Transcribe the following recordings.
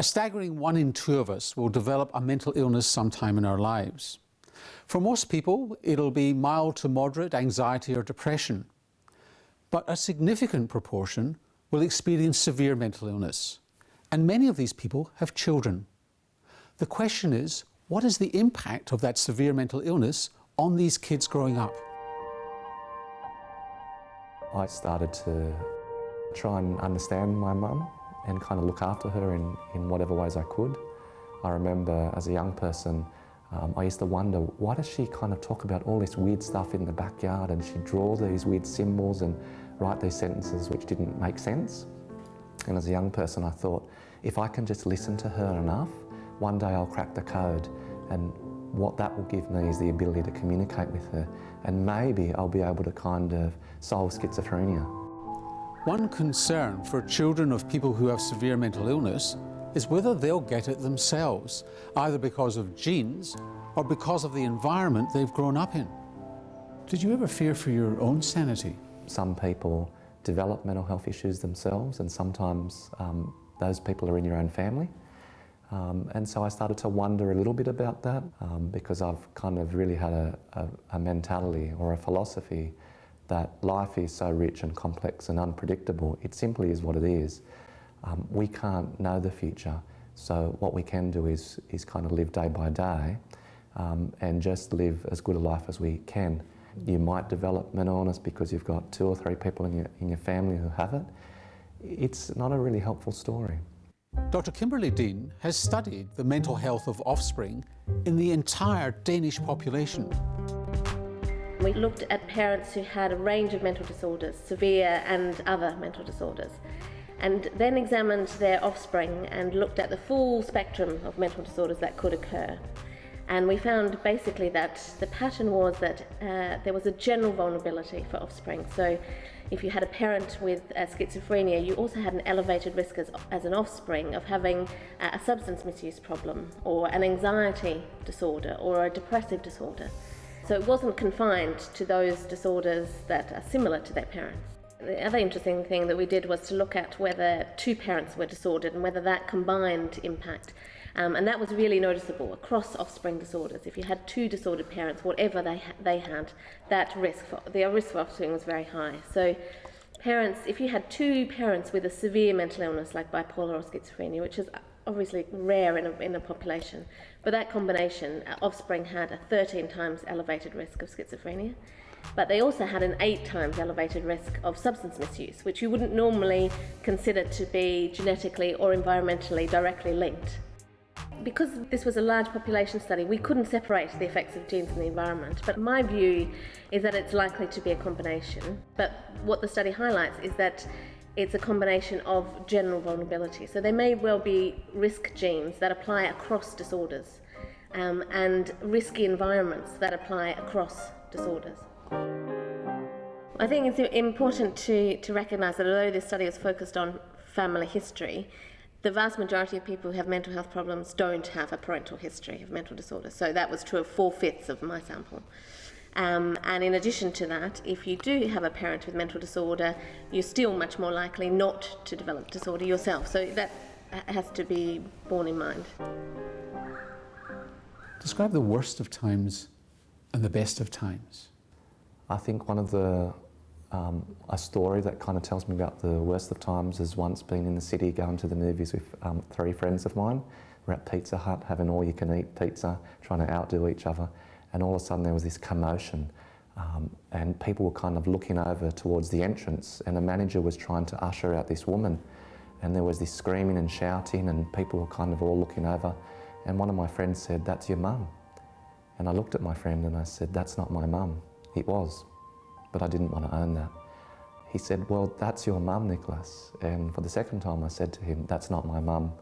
A staggering 1 in 2 of us will develop a mental illness sometime in our lives. For most people, it'll be mild to moderate anxiety or depression. But a significant proportion will experience severe mental illness. And many of these people have children. The question is, what is the impact of that severe mental illness on these kids growing up? I started to try and understand my mum and kind of look after her in whatever ways I could. I remember as a young person, I used to wonder, why does she kind of talk about all this weird stuff in the backyard, and she'd draw these weird symbols and write these sentences which didn't make sense. And as a young person I thought, if I can just listen to her enough, one day I'll crack the code, and what that will give me is the ability to communicate with her, and maybe I'll be able to kind of solve schizophrenia. One concern for children of people who have severe mental illness is whether they'll get it themselves, either because of genes or because of the environment they've grown up in. Did you ever fear for your own sanity? Some people develop mental health issues themselves, and sometimes those people are in your own family. And so I started to wonder a little bit about that because I've kind of really had a mentality or a philosophy that life is so rich and complex and unpredictable. It simply is what it is. We can't know the future, so what we can do is kind of live day by day and just live as good a life as we can. You might develop mental illness because you've got 2 or 3 people in your family who have it. It's not a really helpful story. Dr. Kimberly Dean has studied the mental health of offspring in the entire Danish population. We looked at parents who had a range of mental disorders, severe and other mental disorders, and then examined their offspring and looked at the full spectrum of mental disorders that could occur. And we found basically that the pattern was that there was a general vulnerability for offspring. So if you had a parent with schizophrenia, you also had an elevated risk as an offspring of having a substance misuse problem, or an anxiety disorder, or a depressive disorder. So it wasn't confined to those disorders that are similar to their parents. The other interesting thing that we did was to look at whether 2 parents were disordered and whether that combined impact. And that was really noticeable across offspring disorders. If you had 2 disordered parents, whatever they had, the risk for offspring was very high. So parents, if you had 2 parents with a severe mental illness like bipolar or schizophrenia, which is obviously rare in a population, but that combination, offspring had a 13 times elevated risk of schizophrenia. But they also had an 8 times elevated risk of substance misuse, which you wouldn't normally consider to be genetically or environmentally directly linked. Because this was a large population study, we couldn't separate the effects of genes in the environment, but my view is that it's likely to be a combination. But what the study highlights is that it's a combination of general vulnerability. So there may well be risk genes that apply across disorders, and risky environments that apply across disorders. I think it's important to recognise that although this study is focused on family history, the vast majority of people who have mental health problems don't have a parental history of mental disorders. So that was true of 4/5 of my sample. And in addition to that, if you do have a parent with mental disorder, you're still much more likely not to develop disorder yourself. So that has to be borne in mind. Describe the worst of times and the best of times. I think one of a story that kind of tells me about the worst of times is once being in the city going to the movies with 3 friends of mine. We're at Pizza Hut having all-you-can-eat pizza, trying to outdo each other, and all of a sudden there was this commotion and people were kind of looking over towards the entrance, and the manager was trying to usher out this woman, and there was this screaming and shouting, and people were kind of all looking over, and one of my friends said, "That's your mum." And I looked at my friend and I said, "That's not my mum." It was, but I didn't want to own that. He said, "Well, that's your mum, Nicholas." And for the second time I said to him, "That's not my mum."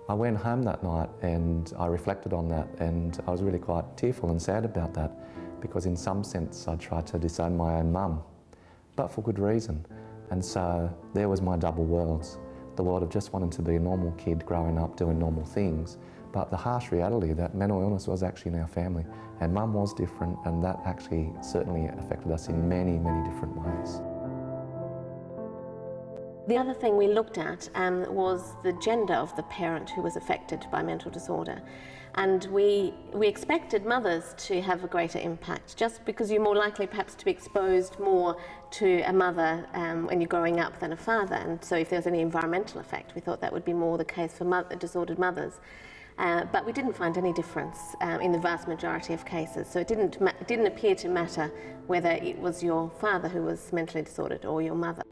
I went home that night and I reflected on that, and I was really quite tearful and sad about that, because in some sense I tried to disown my own mum, but for good reason. And so there was my double worlds, the world of just wanting to be a normal kid growing up doing normal things, but the harsh reality that mental illness was actually in our family, and mum was different, and that actually certainly affected us in many, many different ways. The other thing we looked at was the gender of the parent who was affected by mental disorder. And we expected mothers to have a greater impact, just because you're more likely perhaps to be exposed more to a mother when you're growing up than a father. And so if there was any environmental effect, we thought that would be more the case for disordered mothers. But we didn't find any difference in the vast majority of cases. So it didn't appear to matter whether it was your father who was mentally disordered or your mother.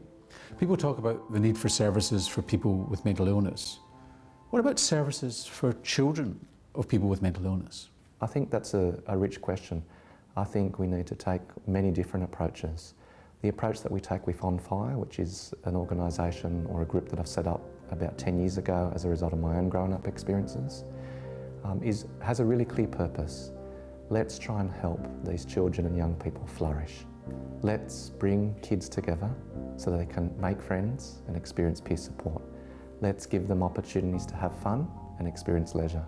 People talk about the need for services for people with mental illness. What about services for children of people with mental illness? I think that's a rich question. I think we need to take many different approaches. The approach that we take with On Fire, which is an organisation or a group that I've set up about 10 years ago as a result of my own growing up experiences, has a really clear purpose. Let's try and help these children and young people flourish. Let's bring kids together so they can make friends and experience peer support. Let's give them opportunities to have fun and experience leisure.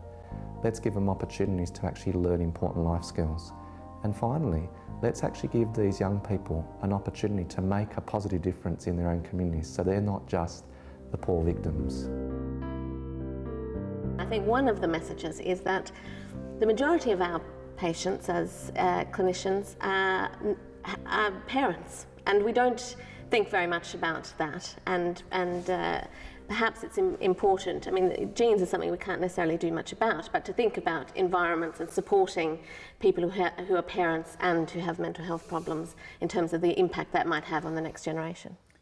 Let's give them opportunities to actually learn important life skills. And finally, let's actually give these young people an opportunity to make a positive difference in their own communities so they're not just the poor victims. I think one of the messages is that the majority of our patients as clinicians are parents, and we don't think very much about that, and perhaps it's important. I mean, genes are something we can't necessarily do much about, but to think about environments and supporting people who are parents and who have mental health problems in terms of the impact that might have on the next generation.